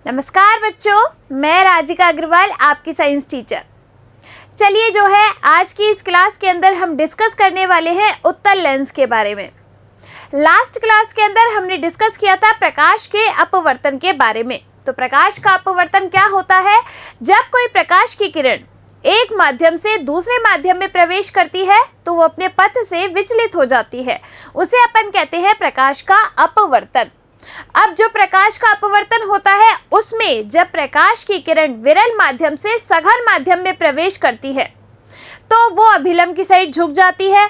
नमस्कार बच्चों, मैं राजिका अग्रवाल आपकी साइंस टीचर। चलिए जो है आज की इस क्लास के अंदर हम डिस्कस करने वाले हैं उत्तल लेंस के बारे में। लास्ट क्लास के अंदर हमने डिस्कस किया था प्रकाश के अपवर्तन के बारे में। तो प्रकाश का अपवर्तन क्या होता है? जब कोई प्रकाश की किरण एक माध्यम से दूसरे माध्यम में प्रवेश करती है तो वो अपने पथ से विचलित हो जाती है, उसे अपन कहते हैं प्रकाश का अपवर्तन। अब जो प्रकाश का अपवर्तन होता है उसमें जब प्रकाश की किरण विरल माध्यम से सघन माध्यम में प्रवेश करती है तो वो अभिलंब की साइड झुक जाती है,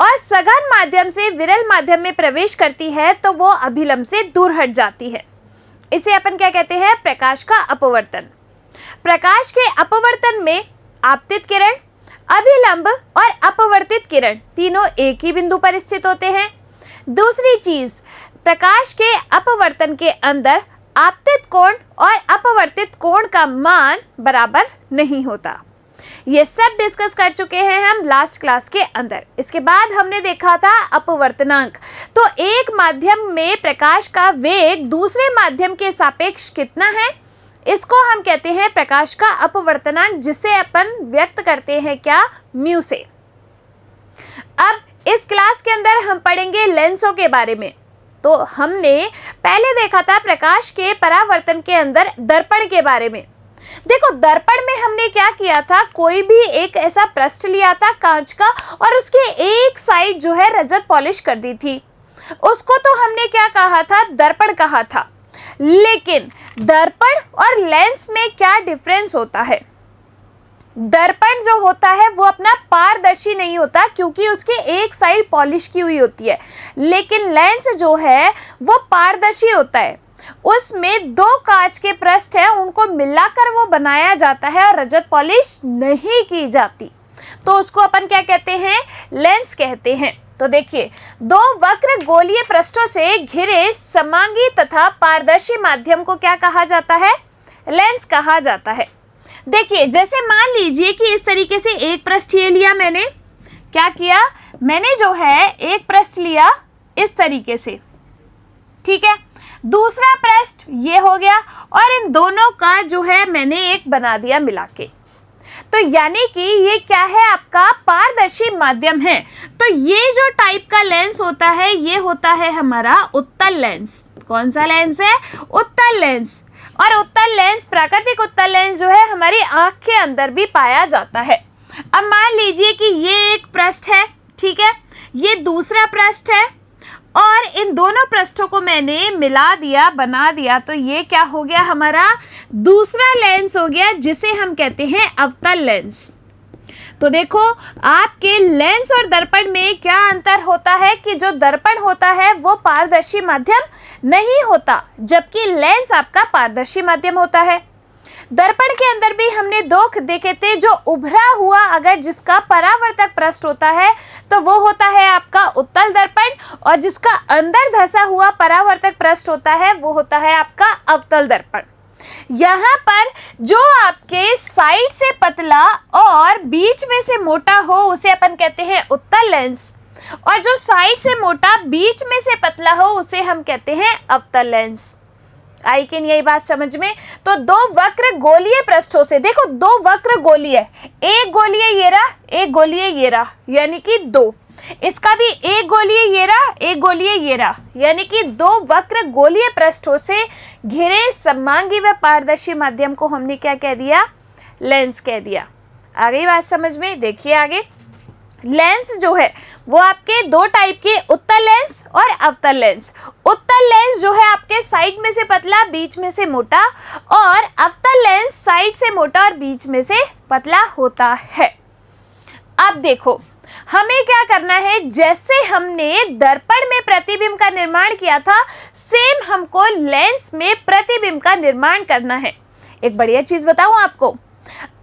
और सघन माध्यम से विरल माध्यम में प्रवेश करती है तो वो अभिलंब से दूर हट जाती है। इसे अपन क्या कहते हैं? प्रकाश का अपवर्तन। प्रकाश के अपवर्तन में आपतित किरण, अभिलंब और अपवर्तित किरण तीनों एक ही बिंदु पर स्थित होते हैं। दूसरी चीज, प्रकाश के अपवर्तन के अंदर आपतित कोण और अपवर्तित कोण का मान बराबर नहीं होता। ये सब डिस्कस कर चुके हैं हम लास्ट क्लास के अंदर। इसके बाद हमने देखा था अपवर्तनांक। तो एक माध्यम में प्रकाश का वेग दूसरे माध्यम के सापेक्ष कितना है, इसको हम कहते हैं प्रकाश का अपवर्तनांक, जिसे अपन व्यक्त करते हैं क्या? म्यू से। अब इस क्लास के अंदर हम पढ़ेंगे लेंसों के बारे में। तो हमने पहले देखा था प्रकाश के परावर्तन के अंदर दर्पण के बारे में। देखो, दर्पण में हमने क्या किया था, कोई भी एक ऐसा पृष्ठ लिया था कांच का और उसके एक साइड जो है रजत पॉलिश कर दी थी, उसको तो हमने क्या कहा था? दर्पण कहा था। लेकिन दर्पण और लेंस में क्या डिफरेंस होता है? दर्पण जो होता है वो अपना पारदर्शी नहीं होता क्योंकि उसके एक साइड पॉलिश की हुई होती है, लेकिन लेंस जो है वो पारदर्शी होता है। उसमें दो कांच के पृष्ठ हैं, उनको मिलाकर वो बनाया जाता है और रजत पॉलिश नहीं की जाती, तो उसको अपन क्या कहते हैं? लेंस कहते हैं। तो देखिए, दो वक्र गोलीय पृष्ठों से घिरे समांगी तथा पारदर्शी माध्यम को क्या कहा जाता है? लेंस कहा जाता है। देखिए, जैसे मान लीजिए कि इस तरीके से एक पृष्ठ ये लिया, मैंने क्या किया? मैंने जो है एक पृष्ठ लिया इस तरीके से, ठीक है। दूसरा पृष्ठ ये हो गया और इन दोनों का जो है मैंने एक बना दिया मिला के। तो यानी कि ये क्या है? आपका पारदर्शी माध्यम है। तो ये जो टाइप का लेंस होता है ये होता है हमारा उत्तल लेंस। कौन सा लेंस है? उत्तल लेंस। और उत्तल लेंस, प्राकृतिक उत्तल लेंस जो है हमारी आंख के अंदर भी पाया जाता है। अब मान लीजिए कि ये एक पृष्ठ है, ठीक है, ये दूसरा पृष्ठ है और इन दोनों पृष्ठों को मैंने मिला दिया, बना दिया, तो ये क्या हो गया? हमारा दूसरा लेंस हो गया, जिसे हम कहते हैं अवतल लेंस। तो देखो, आपके लेंस और दर्पण में क्या अंतर होता है कि जो दर्पण होता है वो पारदर्शी माध्यम नहीं होता, जबकि लेंस आपका पारदर्शी माध्यम होता है। दर्पण के अंदर भी हमने दो देखे थे, जो उभरा हुआ अगर जिसका परावर्तक पृष्ठ होता है तो वो होता है आपका उत्तल दर्पण, और जिसका अंदर धंसा हुआ परावर्तक पृष्ठ होता है वो होता है आपका अवतल दर्पण। यहाँ पर जो आपके साइड से पतला और बीच में से मोटा हो उसे अपन कहते हैं उत्तल लेंस, और जो साइड से मोटा बीच में से पतला हो उसे हम कहते हैं अवतल लेंस। आई कि यही बात समझ में? तो दो वक्र गोलीय पृष्ठों से, देखो दो वक्र गोलीय, एक गोलीय ये रहा, एक गोलीय ये रहा, यानी कि दो। इसका भी एक गोलीय ये रहा, एक गोलीय ये रहा, यानी कि दो वक्र गोलीय पृष्ठों से घिरे समांगी व पारदर्शी माध्यम को हमने क्या कह दिया? लेंस कह दिया। आ गई बात समझ में? देखिए आगे, लेंस जो है वो आपके दो टाइप के, उत्तल लेंस और अवतल लेंस। उत्तल लेंस जो है आपके साइड में से पतला, बीच में से मोटा, और अवतल लेंस साइड से मोटा और बीच में से पतला होता है। अब देखो, हमें क्या करना है? जैसे हमने दर्पण में प्रतिबिंब का निर्माण किया था, सेम हमको लेंस में प्रतिबिंब का निर्माण करना है। एक बढ़िया चीज बताऊं आपको,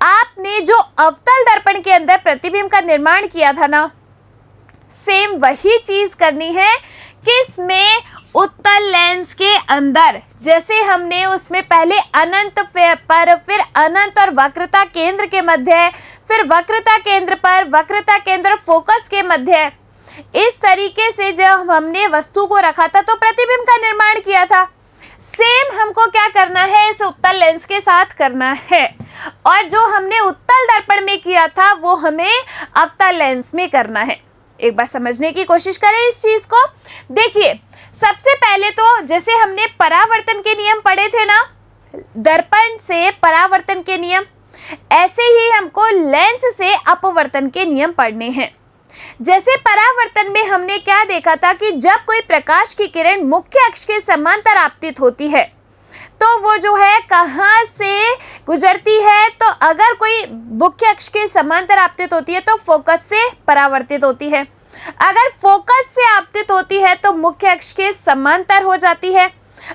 आपने जो अवतल दर्पण के अंदर प्रतिबिंब का निर्माण किया था ना, सेम वही चीज करनी है किसमें? उत्तल लेंस के अंदर। जैसे हमने उसमें पहले अनंत पर, फिर अनंत और वक्रता केंद्र के मध्य, फिर वक्रता केंद्र पर, वक्रता केंद्र फोकस के मध्य, इस तरीके से जब हमने वस्तु को रखा था तो प्रतिबिंब का निर्माण किया था। सेम हमको क्या करना है, इस उत्तल लेंस के साथ करना है। और जो हमने उत्तल दर्पण में किया था वो हमें अवतल लेंस में करना है। एक बार समझने की कोशिश करें इस चीज को। देखिए, सबसे पहले तो जैसे हमने परावर्तन के नियम पढ़े थे ना, दर्पण से परावर्तन के नियम, ऐसे ही हमको लेंस से अपवर्तन के नियम पढ़ने हैं। जैसे परावर्तन में हमने क्या देखा था कि जब कोई प्रकाश की किरण मुख्य अक्ष के समांतर आपतित होती है तो वो जो है कहाँ से गुजरती है, तो अगर कोई मुख्य अक्ष के समांतर आपतित होती है तो फोकस से परावर्तित होती है। अगर फोकस से आपतित होती है तो मुख्य अक्ष के समांतर हो जाती है।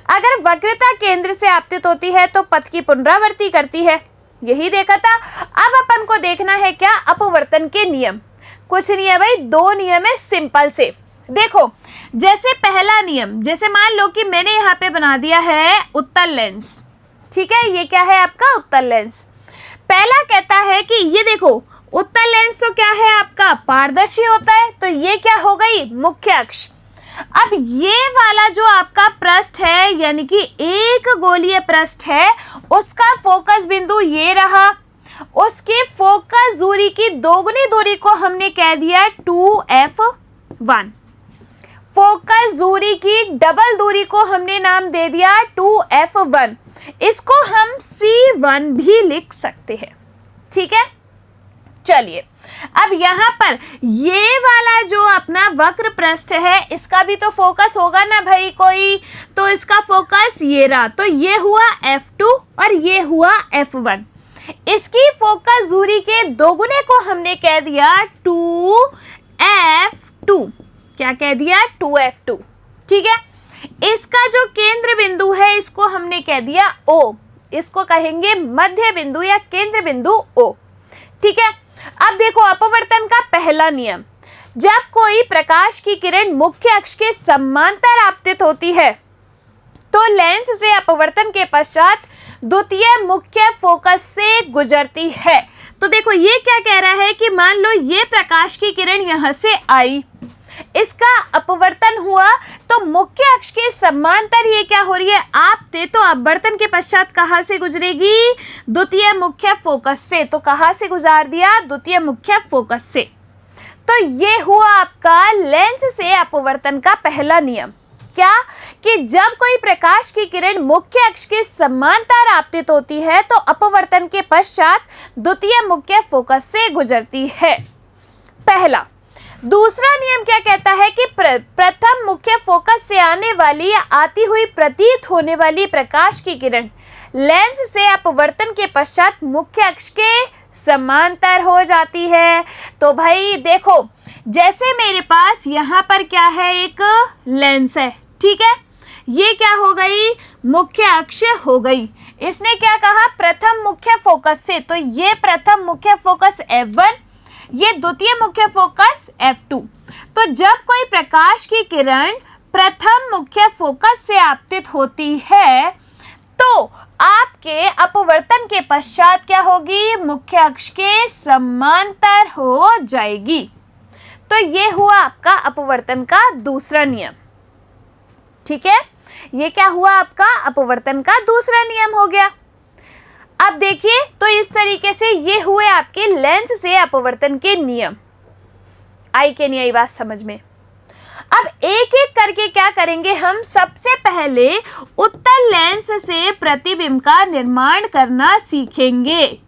अगर वक्रता केंद्र से आपतित होती है तो पथ की पुनरावृत्ति करती है। यही देखा था। अब अपन को देखना है क्या, अपवर्तन के नियम। कुछ नहीं है भाई, 2 नियम है सिंपल से। देखो, जैसे पहला नियम, जैसे मान लो कि मैंने यहाँ पे बना दिया है उत्तल लेंस, ठीक है, ये क्या है आपका उत्तल लेंस। पहला कहता है कि ये देखो, उत्तल लेंस तो क्या है आपका पारदर्शी होता है, तो ये क्या हो गई मुख्य अक्ष। अब ये वाला जो आपका पृष्ठ है, यानी कि एक गोलीय पृष्ठ है, उसका फोकस बिंदु ये रहा, उसके फोकस दूरी की दोगुनी दूरी को हमने कह दिया 2f1। फोकस दूरी की डबल दूरी को हमने नाम दे दिया 2f1। इसको हम c1 भी लिख सकते हैं, ठीक है। चलिए, अब यहाँ पर ये वाला जो अपना वक्र पृष्ठ है, इसका भी तो फोकस होगा ना भाई कोई, तो इसका फोकस ये रहा, तो ये हुआ f2 और ये हुआ f1। इसकी फोकस दूरी के दोगुने को हमने कह दिया 2f2। क्या कह दिया, 2f2, ठीक है। इसका जो केंद्र बिंदु है इसको हमने कह दिया O, इसको कहेंगे मध्य बिंदु या केंद्र बिंदु O, ठीक है। अब देखो, अपवर्तन का पहला नियम, जब कोई प्रकाश की किरण मुख्य अक्ष के समांतर आपतित होती है तो लेंस से अपवर्तन के पश्चात द्वितीय मुख्य फोकस से गुजरती है। तो देखो, ये क्या कह रहा है कि मान लो ये प्रकाश की किरण यहाँ से आई, इसका अपवर्तन हुआ, तो मुख्य अक्ष के समांतर ये क्या हो रही है आपतित, तो अपवर्तन के पश्चात कहाँ से गुजरेगी, द्वितीय मुख्य फोकस से। तो कहाँ से गुजार दिया, द्वितीय मुख्य फोकस से। तो ये हुआ आपका लेंस से अपवर्तन का पहला नियम। क्या, कि जब कोई प्रकाश की किरण मुख्य अक्ष के समांतर आपतित होती है तो अपवर्तन के पश्चात द्वितीय मुख्य फोकस से गुजरती है, पहला। दूसरा नियम क्या कहता है कि प्रथम मुख्य फोकस से आने वाली या आती हुई प्रतीत होने वाली प्रकाश की किरण लेंस से अपवर्तन के पश्चात मुख्य अक्ष के समांतर हो जाती है। तो भाई देखो, जैसे मेरे पास यहाँ पर क्या है, एक लेंस है, ठीक है, ये क्या हो गई, मुख्य अक्ष हो गई। इसने क्या कहा, प्रथम मुख्य फोकस से, तो ये प्रथम मुख्य फोकस f1, ये द्वितीय मुख्य फोकस f2। तो जब कोई प्रकाश की किरण प्रथम मुख्य फोकस से आपतित होती है तो आपके अपवर्तन के पश्चात क्या होगी, मुख्य अक्ष के समांतर हो जाएगी। तो ये हुआ आपका अपवर्तन का दूसरा नियम, ठीक है। ये क्या हुआ आपका अपवर्तन का दूसरा नियम हो गया। अब देखिए, तो इस तरीके से ये हुए आपके लेंस से अपवर्तन के नियम। आई के नहीं आई बात समझ में। अब एक एक करके क्या करेंगे हम, सबसे पहले उत्तल लेंस से प्रतिबिंब का निर्माण करना सीखेंगे।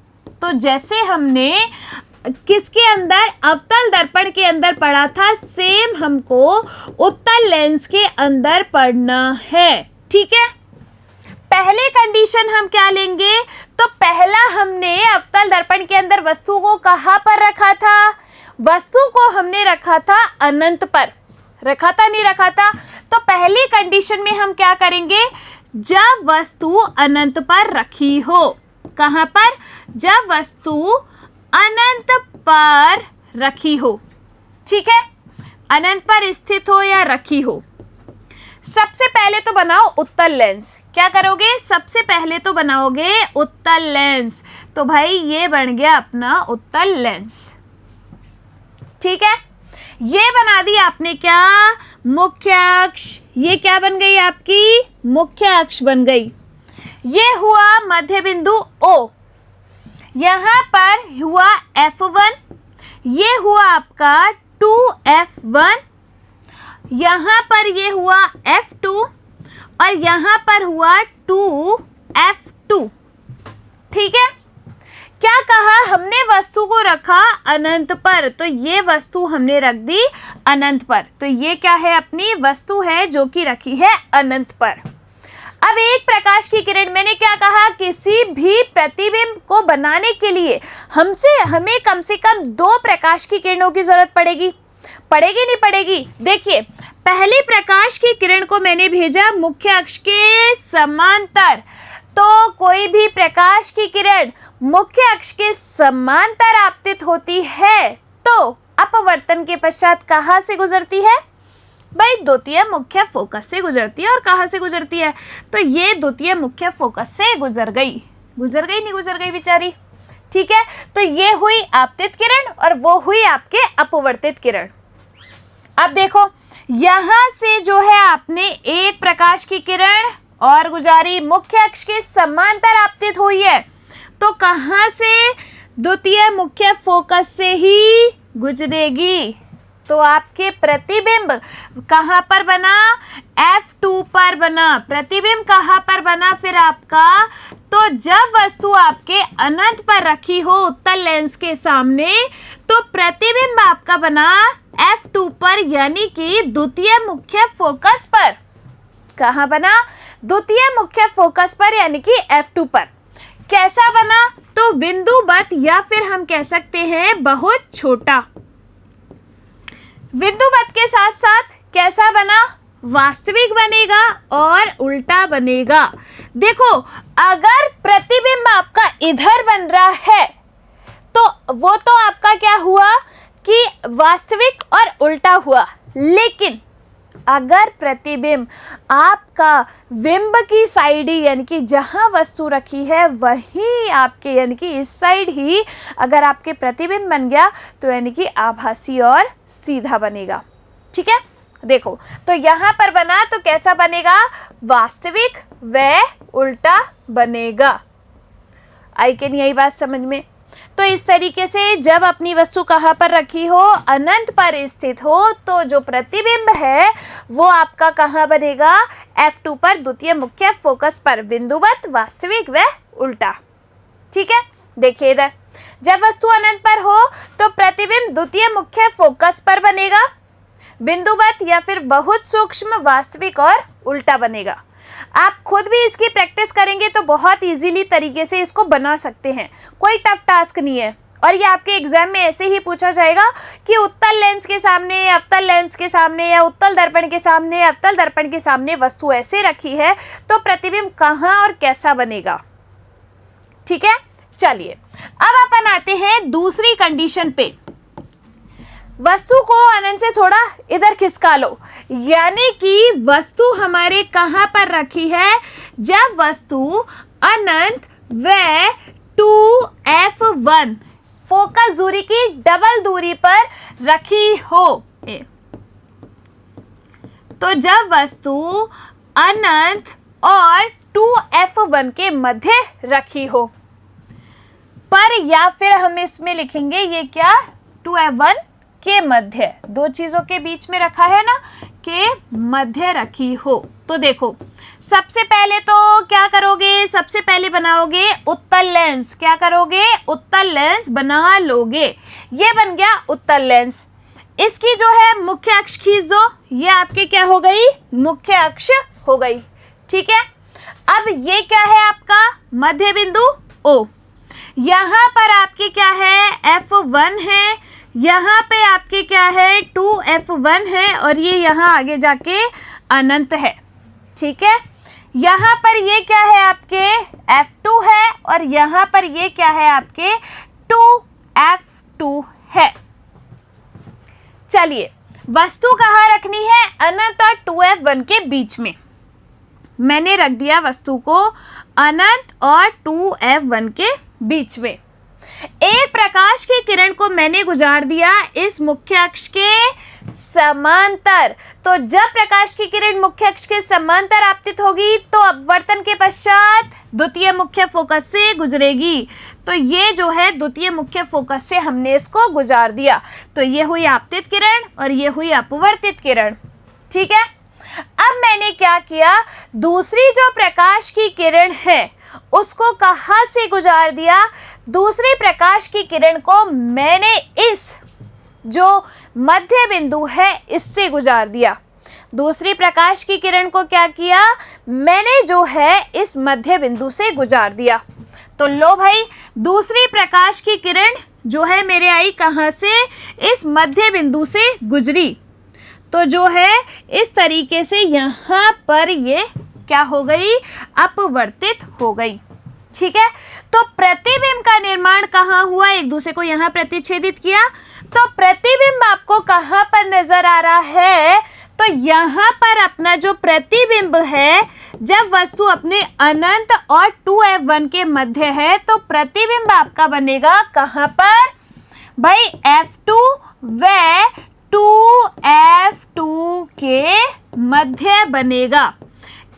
तो जैसे हमने किसके अंदर, अवतल दर्पण के अंदर पढ़ा था, सेम हमको उत्तल लेंस के अंदर पढ़ना है, ठीक है। पहले कंडीशन हम क्या लेंगे, तो पहला हमने अवतल दर्पण के अंदर वस्तु को कहाँ पर रखा था, वस्तु को हमने रखा था अनंत पर, रखा था नहीं रखा था। तो पहली कंडीशन में हम क्या करेंगे, जब वस्तु अनंत पर रखी हो, कहाँ पर, जब वस्तु अनंत पर रखी हो, ठीक है, अनंत पर स्थित हो या रखी हो। सबसे पहले तो बनाओ उत्तल लेंस। क्या करोगे, सबसे पहले तो बनाओगे उत्तल लेंस। तो भाई ये बन गया अपना उत्तल लेंस, ठीक है। ये बना दिया आपने क्या, मुख्य अक्ष, ये क्या बन गई आपकी मुख्य अक्ष बन गई। ये हुआ मध्य बिंदु O, यहाँ पर हुआ F1, ये हुआ आपका 2F1, यहाँ पर ये हुआ F2 और यहाँ पर हुआ 2F2। ठीक है, क्या कहा हमने, वस्तु को रखा अनंत पर, तो ये वस्तु हमने रख दी अनंत पर। तो ये क्या है, अपनी वस्तु है जो कि रखी है अनंत पर। अब एक प्रकाश की किरण, मैंने क्या कहा, किसी भी प्रतिबिंब को बनाने के लिए हमें कम से कम 2 प्रकाश की किरणों की जरूरत पड़ेगी नहीं पड़ेगी। देखिए, पहली प्रकाश की किरण को मैंने भेजा मुख्य अक्ष के समांतर, तो कोई भी प्रकाश की किरण मुख्य अक्ष के समांतर आपतित होती है तो अपवर्तन के पश्चात कहाँ से गुजरती है भाई, द्वितीय मुख्य फोकस से गुजरती है। और कहाँ से गुजरती है, तो ये द्वितीय मुख्य फोकस से गुजर गई नहीं गुजर गई बेचारी। ठीक है, तो ये हुई आपतित किरण और वो हुई आपके अपवर्तित किरण। अब देखो, यहाँ से जो है आपने एक प्रकाश की किरण और गुजारी, मुख्य अक्ष के समांतर आपतित हुई है, तो कहाँ से, द्वितीय मुख्य फोकस से ही गुजरेगी। तो आपके प्रतिबिंब कहाँ पर बना, F2 पर बना। प्रतिबिंब कहाँ पर बना फिर आपका, तो जब वस्तु आपके अनंत पर रखी हो उत्तल लेंस के सामने, तो प्रतिबिंब आपका बना F2 पर, यानी कि द्वितीय मुख्य फोकस पर। कहाँ बना, द्वितीय मुख्य फोकस पर, यानी कि F2 पर। कैसा बना, तो बिंदुवत, या फिर हम कह सकते हैं बहुत छोटा। बिंदुवत के साथ साथ कैसा बना, वास्तविक बनेगा और उल्टा बनेगा। देखो, अगर प्रतिबिंब आपका इधर बन रहा है तो वो तो आपका क्या हुआ कि वास्तविक और उल्टा हुआ, लेकिन अगर प्रतिबिंब आपका बिंब की साइड ही, यानी कि जहां वस्तु रखी है वहीं आपके, यानी कि इस साइड ही अगर आपके प्रतिबिंब बन गया तो यानी कि आभासी और सीधा बनेगा। ठीक है, देखो, तो यहां पर बना तो कैसा बनेगा, वास्तविक व उल्टा बनेगा। आई कैन, यही बात समझ में। तो इस तरीके से जब अपनी वस्तु कहाँ पर रखी हो, अनंत पर स्थित हो, तो जो प्रतिबिंब है वो आपका कहाँ बनेगा, F2 पर, द्वितीय मुख्य फोकस पर, बिंदुवत, वास्तविक व उल्टा। ठीक है, देखिए इधर, जब वस्तु अनंत पर हो तो प्रतिबिंब द्वितीय मुख्य फोकस पर बनेगा, बिंदुवत या फिर बहुत सूक्ष्म, वास्तविक और उल्टा बनेगा। आप खुद भी इसकी प्रैक्टिस करेंगे तो बहुत इजीली तरीके से इसको बना सकते हैं, कोई टफ टास्क नहीं है। और ये आपके एग्जाम में ऐसे ही पूछा जाएगा कि उत्तल लेंस के सामने, अवतल लेंस के सामने या उत्तल दर्पण के सामने, अवतल दर्पण के सामने वस्तु ऐसे रखी है तो प्रतिबिंब कहाँ और कैसा बनेगा। ठीक है, चलिए अब अपन आते हैं दूसरी कंडीशन पे। वस्तु को अनंत से थोड़ा इधर खिसका लो, यानी कि वस्तु हमारे कहाँ पर रखी है, जब वस्तु अनंत व 2F1 फोकस दूरी की डबल दूरी पर रखी हो। तो जब वस्तु अनंत और 2F1 के मध्य रखी हो पर, या फिर हम इसमें लिखेंगे ये क्या, 2F1 के मध्य, दो चीजों के बीच में रखा है ना, के मध्य रखी हो। तो देखो, सबसे पहले तो क्या करोगे, सबसे पहले बनाओगे उत्तल लेंस। क्या करोगे, उत्तल लेंस बना लोगे। ये बन गया उत्तल लेंस। इसकी जो है मुख्य अक्ष खींच दो, ये आपके क्या हो गई, मुख्य अक्ष हो गई। ठीक है, अब ये क्या है आपका मध्य बिंदु O। यहाँ पर आपके क्या है, F1 है, यहाँ पे आपके क्या है, 2F1 है, और ये यहाँ आगे जाके अनंत है। ठीक है, यहाँ पर ये क्या है आपके, F2 है, और यहाँ पर ये क्या है आपके, 2F2 है। चलिए, वस्तु कहाँ रखनी है, अनंत और 2F1 के बीच में। मैंने रख दिया वस्तु को अनंत और 2F1 के बीच में। एक प्रकाश की किरण को मैंने गुजार दिया इस मुख्य अक्ष के समांतर। तो जब प्रकाश की किरण मुख्य अक्ष के समांतर आपतित होगी तो अपवर्तन के पश्चात द्वितीय मुख्य फोकस से गुजरेगी। तो ये जो है द्वितीय मुख्य फोकस से हमने इसको गुजार दिया। तो ये हुई आपतित किरण और ये हुई अपवर्तित किरण। ठीक है, अब मैंने क्या किया, दूसरी जो प्रकाश की किरण है उसको कहाँ से गुजार दिया, दूसरी प्रकाश की किरण को मैंने इस जो मध्य बिंदु है इससे गुजार दिया। दूसरी प्रकाश की किरण को क्या किया, मैंने जो है इस मध्य बिंदु से गुजार दिया। तो लो भाई, दूसरी प्रकाश की किरण जो है मेरे आई कहाँ से, इस मध्य बिंदु से गुजरी। तो जो है इस तरीके से यहाँ पर ये क्या हो गई, अपवर्तित हो गई। ठीक है, तो प्रतिबिंब का निर्माण कहाँ हुआ, एक दूसरे को यहाँ प्रतिच्छेदित किया। तो प्रतिबिंब आपको कहाँ पर नजर आ रहा है, तो यहाँ पर अपना जो प्रतिबिंब है, जब वस्तु अपने अनंत और 2f1 के मध्य है तो प्रतिबिंब आपका बनेगा कहाँ पर भाई, F2 व 2f2 के मध्य बनेगा।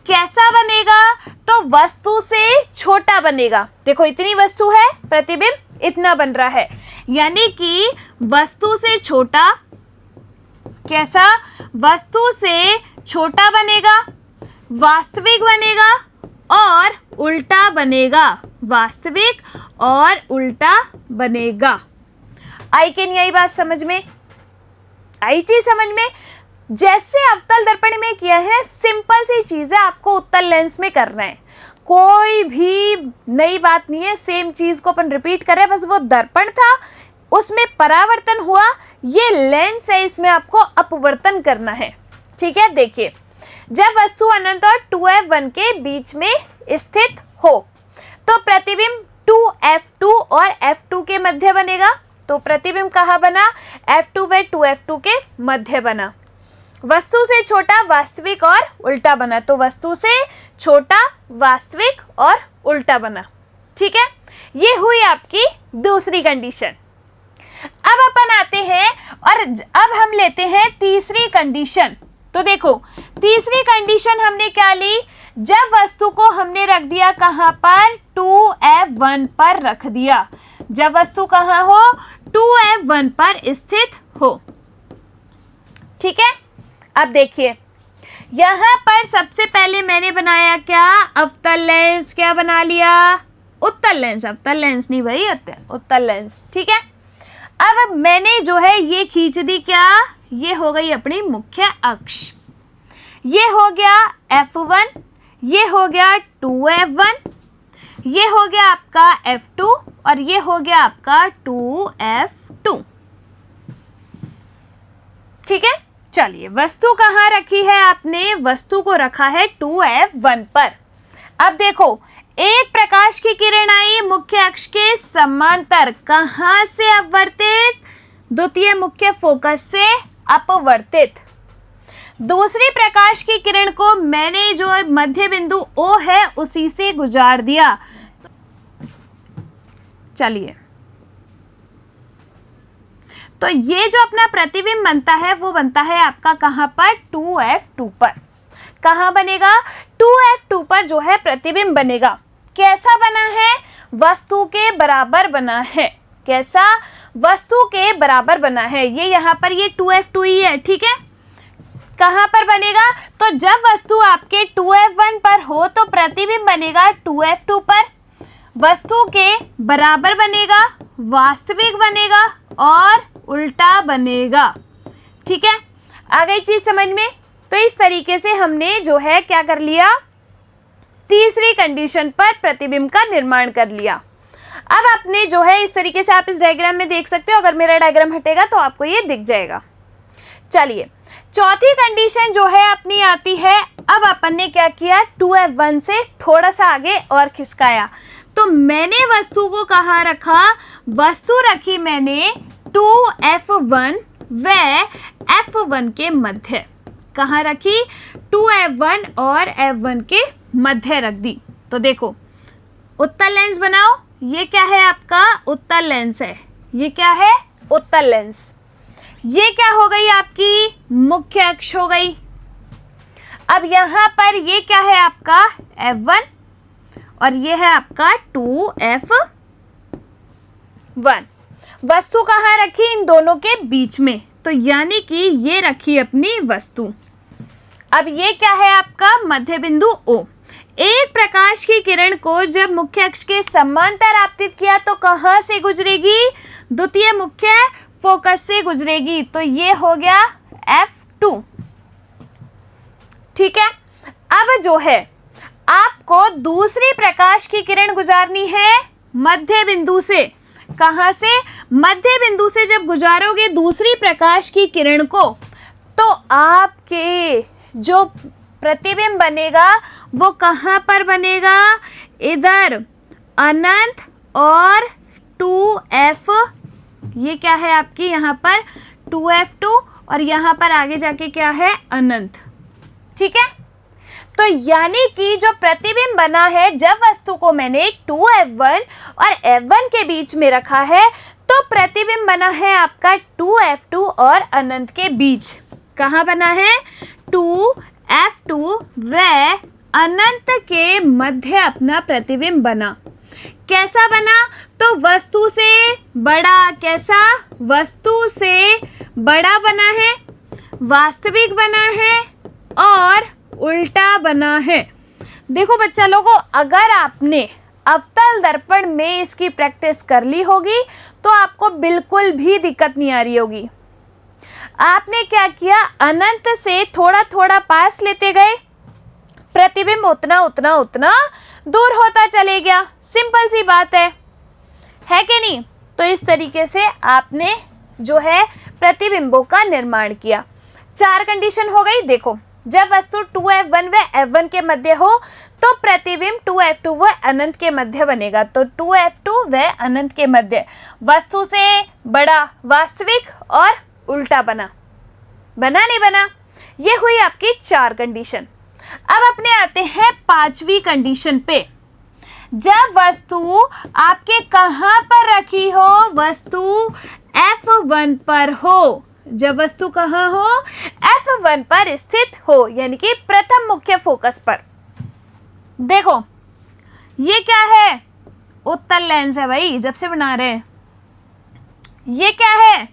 कैसा बनेगा, तो वस्तु से छोटा बनेगा। देखो इतनी वस्तु है, प्रतिबिंब इतना बन रहा है, यानी कि वस्तु से छोटा, कैसा, वस्तु से छोटा बनेगा, वास्तविक बनेगा और उल्टा बनेगा, वास्तविक और उल्टा बनेगा। आई कि नहीं आई बात समझ में, आई चीज समझ में। जैसे अवतल दर्पण में किया है, सिंपल सी चीज है, आपको उत्तल लेंस में करना है, कोई भी नई बात नहीं है, सेम चीज को अपन रिपीट कर रहे हैं। बस वो दर्पण था, उसमें परावर्तन हुआ, ये लेंस है, इसमें आपको अपवर्तन करना है। ठीक है, देखिए जब वस्तु अनंत और 2f1 के बीच में स्थित हो तो प्रतिबिंब 2f2 और f2 के मध्य बनेगा। तो प्रतिबिंब कहाँ बना, F2 व 2f2 के मध्य बना। वस्तु से छोटा, वास्तविक और उल्टा बना। तो वस्तु से छोटा, वास्तविक और उल्टा बना। ठीक है, ये हुई आपकी दूसरी कंडीशन। अब अपन आते हैं और अब हम लेते हैं तीसरी कंडीशन। तो देखो तीसरी कंडीशन हमने क्या ली, जब वस्तु को हमने रख दिया कहाँ पर, 2f1 पर रख दिया। जब वस्तु कहाँ हो, 2f1 पर स्थित हो। ठीक है, अब देखिए यहाँ पर सबसे पहले मैंने बनाया क्या, अवतल लेंस। क्या बना लिया, उत्तल लेंस, अवतल लेंस नहीं भाई, उत्तल लेंस। ठीक है, अब मैंने जो है ये खींच दी, क्या, ये हो गई अपनी मुख्य अक्ष। ये हो गया F1, ये हो गया 2f1, ये हो गया आपका F2 और ये हो गया आपका 2f2। ठीक है, चलिए वस्तु कहाँ रखी है आपने, वस्तु को रखा है 2f1 पर। अब देखो एक प्रकाश की किरण आई मुख्य अक्ष के समांतर, कहाँ से अपवर्तित, द्वितीय मुख्य फोकस से अपवर्तित। दूसरी प्रकाश की किरण को मैंने जो मध्य बिंदु O है उसी से गुजार दिया। चलिए, तो ये जो अपना प्रतिबिंब बनता है वो बनता है आपका कहाँ पर, 2f2 पर। कहाँ बनेगा, 2f2 पर जो है प्रतिबिंब बनेगा। कैसा बना है, वस्तु के बराबर बना है। कैसा, वस्तु के बराबर बना है। ये यहाँ पर ये 2f2 ही है। ठीक है, कहाँ पर बनेगा, तो जब वस्तु आपके 2f1 पर हो तो प्रतिबिंब बनेगा 2f2 पर, वस्तु के बराबर बनेगा, वास्तविक बनेगा और उल्टा बनेगा। ठीक है, आ गई चीज समझ में। तो इस तरीके से हमने जो है क्या कर लिया, तीसरी कंडीशन पर प्रतिबिंब का निर्माण कर लिया। अब आपने जो है इस तरीके से आप इस डायग्राम में देख सकते हो, अगर मेरा डायग्राम हटेगा तो आपको ये दिख जाएगा। चलिए चौथी कंडीशन जो है अपनी आती है, अब अपन ने क्या किया, 2f1 से थोड़ा सा आगे और खिसकाया। तो मैंने वस्तु को कहाँ रखा, वस्तु रखी मैंने 2f1 व f1 के मध्य। कहाँ रखी, 2f1 और f1 के मध्य रख दी। तो देखो उत्तल लेंस बनाओ, ये क्या है आपका उत्तल लेंस है, ये क्या है उत्तल लेंस। ये क्या हो गई आपकी मुख्य अक्ष हो गई। अब यहाँ पर ये क्या है आपका F1 और ये है आपका 2F1। वस्तु कहाँ रखी, इन दोनों के बीच में, तो यानी कि ये रखी अपनी वस्तु। अब ये क्या है आपका मध्य बिंदु O। एक प्रकाश की किरण को जब मुख्य अक्ष के समांतर आपतित किया तो कहाँ से गुजरेगी, द्वितीय मुख्य फोकस से गुजरेगी, तो ये हो गया F2। ठीक है। अब जो है आपको दूसरी प्रकाश की किरण गुजारनी है मध्य बिंदु से। कहाँ से, मध्य बिंदु से जब गुजारोगे दूसरी प्रकाश की किरण को, तो आपके जो प्रतिबिंब बनेगा वो कहाँ पर बनेगा, इधर अनंत और 2F, ये क्या है आपकी यहाँ पर 2F2 और यहाँ पर आगे जाके क्या है अनंत। ठीक है। तो यानी कि जो प्रतिबिंब बना है, जब वस्तु को मैंने 2F1 और F1 के बीच में रखा है, तो प्रतिबिंब बना है आपका 2F2 और अनंत के बीच। कहाँ बना है 2F2 व अनंत के मध्य अपना प्रतिबिंब बना। कैसा बना, तो वस्तु से बड़ा, कैसा, वस्तु से बड़ा बना है, वास्तविक बना है और उल्टा बना है। देखो बच्चा लोगों, अगर आपने अवतल दर्पण में इसकी प्रैक्टिस कर ली होगी तो आपको बिल्कुल भी दिक्कत नहीं आ रही होगी। आपने क्या किया, अनंत से थोड़ा थोड़ा पास लेते गए, प्रतिबिंब उतना उतना उतना दूर होता चले गया। सिंपल सी बात है कि नहीं। तो इस तरीके से आपने जो है प्रतिबिंबों का निर्माण किया। 4 कंडीशन हो गई। देखो, जब वस्तु 2F1 व F1 के मध्य हो तो प्रतिबिंब 2F2 व अनंत के मध्य बनेगा। तो 2F2 व अनंत के मध्य, वस्तु से बड़ा, वास्तविक और उल्टा बना। बना नहीं बना, ये हुई आपकी 4 कंडीशन। अब अपने आते हैं 5वीं कंडीशन पे। जब वस्तु आपके कहाँ पर रखी हो, वस्तु F1 पर हो। जब वस्तु कहाँ हो, F1 पर स्थित हो, यानी कि प्रथम मुख्य फोकस पर। देखो ये क्या है, उत्तल लेंस है भाई, जब से बना रहे हैं। ये क्या है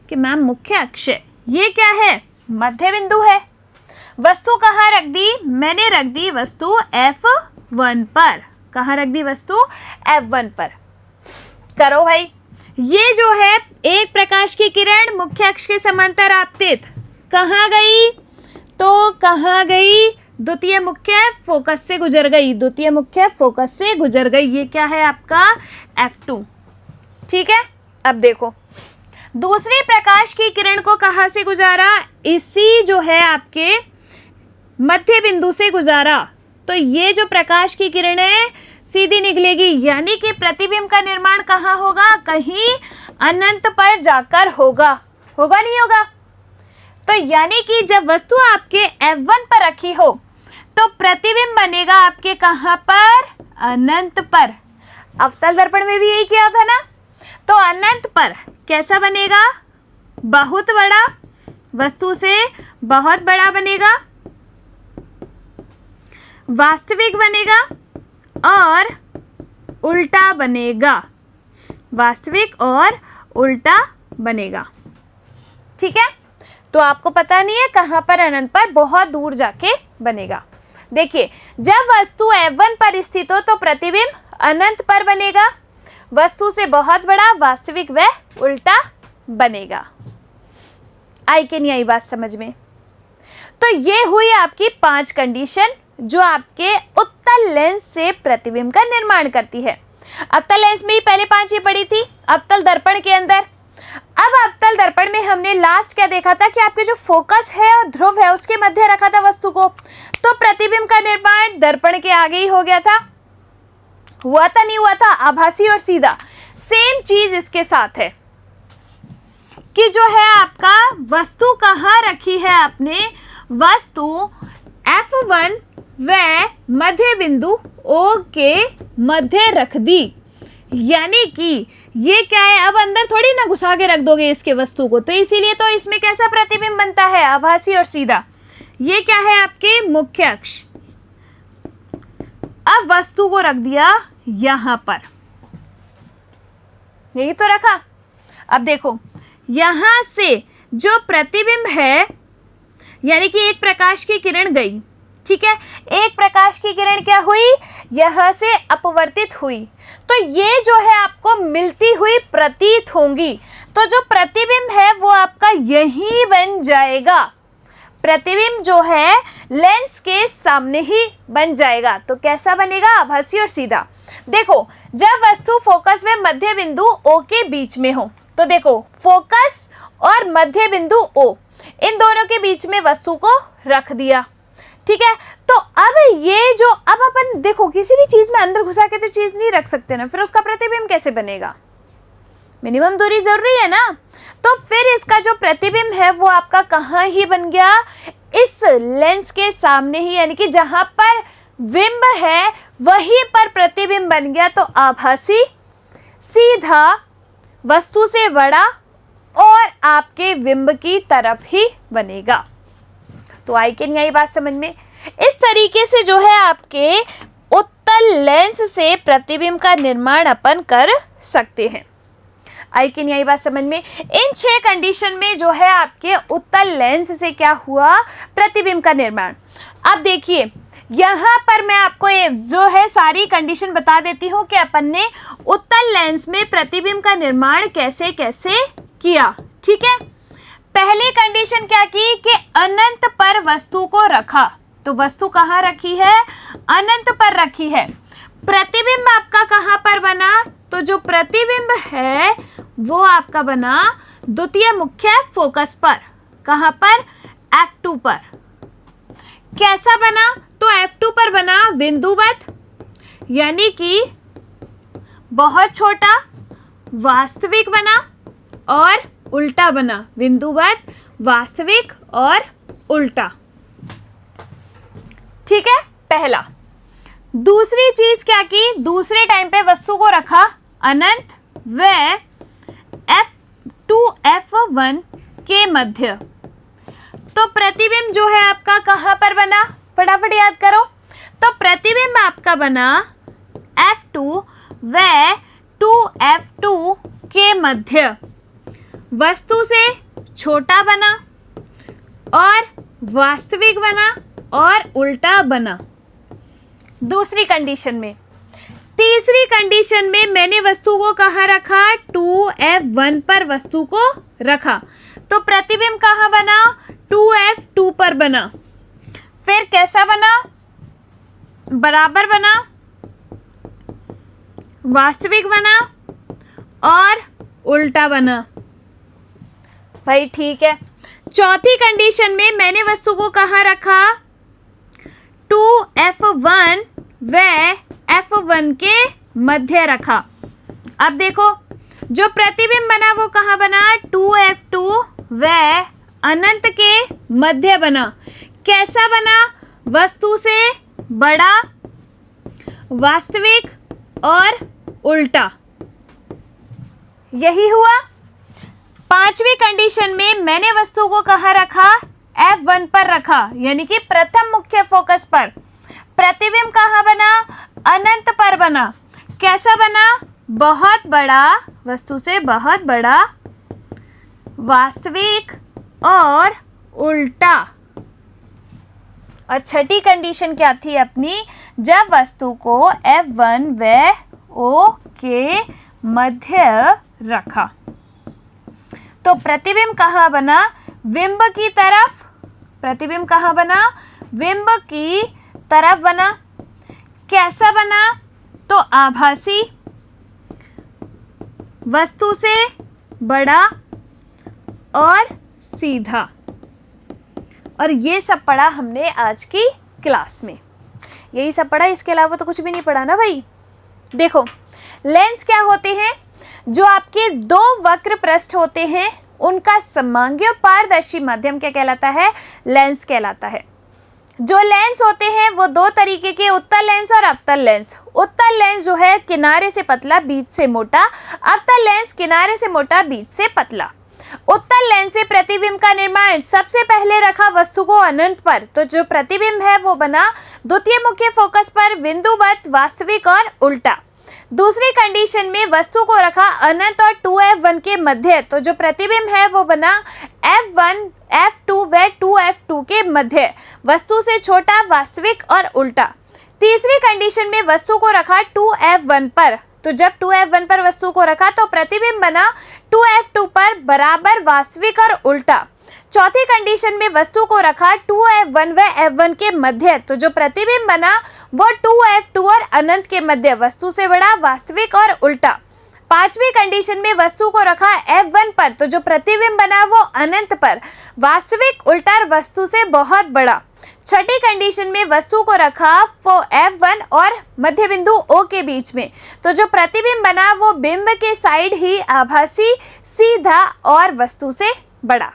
कि मैम मुख्य अक्ष है। ये क्या है, मध्य बिंदु है। वस्तु कहाँ रख दी, मैंने रख दी वस्तु F1 पर। कहाँ रख दी वस्तु, F1 पर। करो भाई, ये जो है एक प्रकाश की किरण मुख्य अक्ष के समांतर आपतित कहाँ गई, तो कहाँ गई, द्वितीय मुख्य फोकस से गुजर गई। द्वितीय मुख्य फोकस से गुजर गई, ये क्या है आपका F2। ठीक है। अब देखो, दूसरी प्रकाश की किरण को कहाँ से गुजारा, इसी जो है आपके मध्य बिंदु से गुजारा। तो ये जो प्रकाश की किरण है सीधी निकलेगी, यानी कि प्रतिबिंब का निर्माण कहाँ होगा, कहीं अनंत पर जाकर होगा। होगा नहीं होगा। तो यानी कि जब वस्तु आपके F1 पर रखी हो तो प्रतिबिंब बनेगा आपके कहाँ पर, अनंत पर। अवतल दर्पण में भी यही किया था ना। तो अनंत पर कैसा बनेगा, बहुत बड़ा, वस्तु से बहुत बड़ा बनेगा, वास्तविक बनेगा और उल्टा बनेगा। वास्तविक और उल्टा बनेगा। ठीक है। तो आपको पता नहीं है कहाँ पर, अनंत पर, बहुत दूर जाके बनेगा। देखिए, जब वस्तु F1 पर स्थित हो तो प्रतिबिंब अनंत पर बनेगा, वस्तु से बहुत बड़ा, वास्तविक व उल्टा बनेगा। आई कि नहीं आई बात समझ में। तो ये हुई आपकी 5 कंडीशन जो आपके उत्तल लेंस से प्रतिबिंब का निर्माण करती है। अवतल लेंस में ही पहले 5 ही पड़ी थी, अवतल दर्पण के अंदर। अब अवतल दर्पण में हमने लास्ट क्या देखा था कि आपके जो फोकस है और ध्रुव है उसके मध्य रखा था वस्तु को, तो प्रतिबिंब का निर्माण दर्पण के आगे ही हो गया था। हुआ था नहीं हुआ था, आभासी और सीधा। सेम चीज इसके साथ है कि जो है आपका वस्तु कहाँ रखी है, आपने वस्तु F1 व मध्य बिंदु O के मध्य रख दी। यानी कि ये क्या है, अब अंदर थोड़ी ना घुसा के रख दोगे इसके वस्तु को, तो इसीलिए तो इसमें कैसा प्रतिबिंब बनता है, आभासी और सीधा। ये क्या है आपके मुख्य अक्ष। अब वस्तु को रख दिया यहां पर, यही तो रखा। अब देखो यहां से जो प्रतिबिंब है, यानी कि एक प्रकाश की किरण गई, ठीक है, एक प्रकाश की किरण क्या हुई, यहां से अपवर्तित हुई, तो ये जो है आपको मिलती हुई प्रतीत होंगी। तो जो प्रतिबिंब है वो आपका यही बन जाएगा, प्रतिबिंब जो है लेंस के सामने ही बन जाएगा। तो कैसा बनेगा, आभासी और सीधा। देखो जब वस्तु फोकस व मध्य बिंदु O के बीच में हो, तो देखो फोकस और मध्य बिंदु O, इन दोनों के बीच में वस्तु को रख दिया, ठीक है। तो अब ये जो, अब अपन देखो किसी भी चीज में अंदर घुसा के तो चीज नहीं रख सकते ना, फिर उसका प्रतिबिंब कैसे बनेगा, मिनिमम दूरी जरूरी है ना। तो फिर इसका जो प्रतिबिंब है वो आपका कहाँ ही बन गया, इस लेंस के सामने ही, यानी कि जहां पर बिंब है वहीं पर प्रतिबिंब बन गया। तो आभासी, सीधा, वस्तु से बड़ा और आपके बिंब की तरफ ही बनेगा। तो आई कैन, यही बात समझ में। इस तरीके से जो है आपके उत्तल लेंस से प्रतिबिंब का निर्माण अपन कर सकते हैं। आई कैन, यही बात समझ में। इन 6 कंडीशन में जो है आपके उत्तल लेंस से क्या हुआ, प्रतिबिंब का निर्माण। अब देखिए यहाँ पर मैं आपको ये जो है सारी कंडीशन बता देती हूँ कि अपन ने उत्तल लेंस में प्रतिबिंब का निर्माण कैसे कैसे किया, ठीक है। पहली कंडीशन क्या की कि अनंत पर वस्तु को रखा, तो वस्तु कहाँ रखी है, अनंत पर रखी है। प्रतिबिंब आपका कहाँ पर बना, तो जो प्रतिबिंब है वो आपका बना द्वितीय मुख्य फोकस पर, कहाँ पर, F2 पर। कैसा बना, तो F2 पर बना बिंदुवत, यानी कि बहुत छोटा, वास्तविक बना और उल्टा बना, बिंदुवत, वास्तविक और उल्टा, ठीक है, पहला। दूसरी चीज क्या की, दूसरे टाइम पे वस्तु को रखा अनंत व F2 F1 के मध्य। तो प्रतिबिंब जो है आपका कहाँ पर बना, फटाफट याद करो। तो प्रतिबिंब आपका बना F2 व 2F2 के मध्य, वस्तु से छोटा बना और वास्तविक बना और उल्टा बना, दूसरी कंडीशन में। तीसरी कंडीशन में मैंने वस्तु को कहाँ रखा, 2F1 पर वस्तु को रखा, तो प्रतिबिंब कहाँ बना, 2F2 पर बना। फिर कैसा बना, बराबर बना, वास्तविक बना और उल्टा बना। भाई ठीक है। चौथी कंडीशन में मैंने वस्तु को कहाँ रखा, 2F1 व F1 के मध्य रखा। अब देखो जो प्रतिबिंब बना वो कहाँ बना, 2F2 व अनंत के मध्य बना। कैसा बना, वस्तु से बड़ा, वास्तविक और उल्टा, यही हुआ। पांचवी कंडीशन में मैंने वस्तु को कहाँ रखा, F1 पर रखा, यानी कि प्रथम मुख्य फोकस पर। प्रतिबिंब कहाँ बना, अनंत पर बना। कैसा बना, बहुत बड़ा, वस्तु से बहुत बड़ा, वास्तविक और उल्टा। और छठी कंडीशन क्या थी अपनी, जब वस्तु को F1 व O के मध्य रखा तो प्रतिबिंब कहाँ बना, बिंब की तरफ। प्रतिबिंब कहाँ बना, बिंब की तरफ बना। कैसा बना, तो आभासी, वस्तु से बड़ा और सीधा। और ये सब पढ़ा हमने आज की क्लास में, यही सब पढ़ा, इसके अलावा तो कुछ भी नहीं पढ़ा ना भाई। देखो लेंस क्या होते हैं, जो आपके दो वक्र पृष्ठ होते हैं उनका समांगी पारदर्शी माध्यम क्या कहलाता है, लेंस कहलाता है। जो लेंस होते हैं वो दो तरीके के, उत्तल लेंस और अवतल लेंस। उत्तल लेंस जो है किनारे से पतला बीच से मोटा, अवतल लेंस किनारे से मोटा बीच से पतला। उत्तल लेंस से प्रतिबिंब का निर्माण सबसे पहले रखा वस्तु को अनंत पर, तो जो प्रतिबिंब है वो बना द्वितीय मुख्य फोकस पर बिंदुवत, वास्तविक और उल्टा। दूसरी कंडीशन में वस्तु को रखा अनंत और 2f1 के मध्य, तो जो प्रतिबिंब है वो बना f1, f2 व 2f2 के मध्य, वस्तु से छोटा, वास्तविक और उल्टा। तीसरी कंडीशन में वस्तु को रखा 2f1 पर, तो जब 2f1 पर वस्तु को रखा तो प्रतिबिंब बना 2f2 पर बराबर, वास्तविक और उल्टा। चौथी कंडीशन में वस्तु को रखा 2f1 व f1 के मध्य, तो जो प्रतिबिंब बना वो 2f2 और अनंत के मध्य, वस्तु से बड़ा, वास्तविक और उल्टा। पांचवी कंडीशन में वस्तु को रखा f1 पर, तो जो प्रतिबिंब बना वो अनंत पर, वास्तविक, उल्टा, वस्तु से बहुत बड़ा। छठी कंडीशन में वस्तु को रखा f1 और मध्य बिंदु O के बीच में, तो जो प्रतिबिंब बना वो बिंब के साइड ही आभासी, सीधा और वस्तु से बड़ा।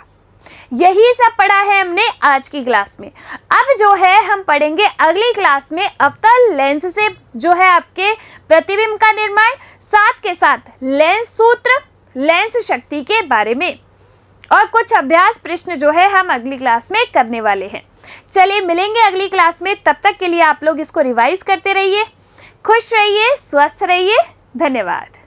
यही सब पढ़ा है हमने आज की क्लास में। अब जो है हम पढ़ेंगे अगली क्लास में अवतल लेंस से जो है आपके प्रतिबिंब का निर्माण, साथ के साथ लेंस सूत्र, लेंस शक्ति के बारे में, और कुछ अभ्यास प्रश्न जो है हम अगली क्लास में करने वाले हैं। चलिए मिलेंगे अगली क्लास में, तब तक के लिए आप लोग इसको रिवाइज करते रहिए। खुश रहिए, स्वस्थ रहिए, धन्यवाद।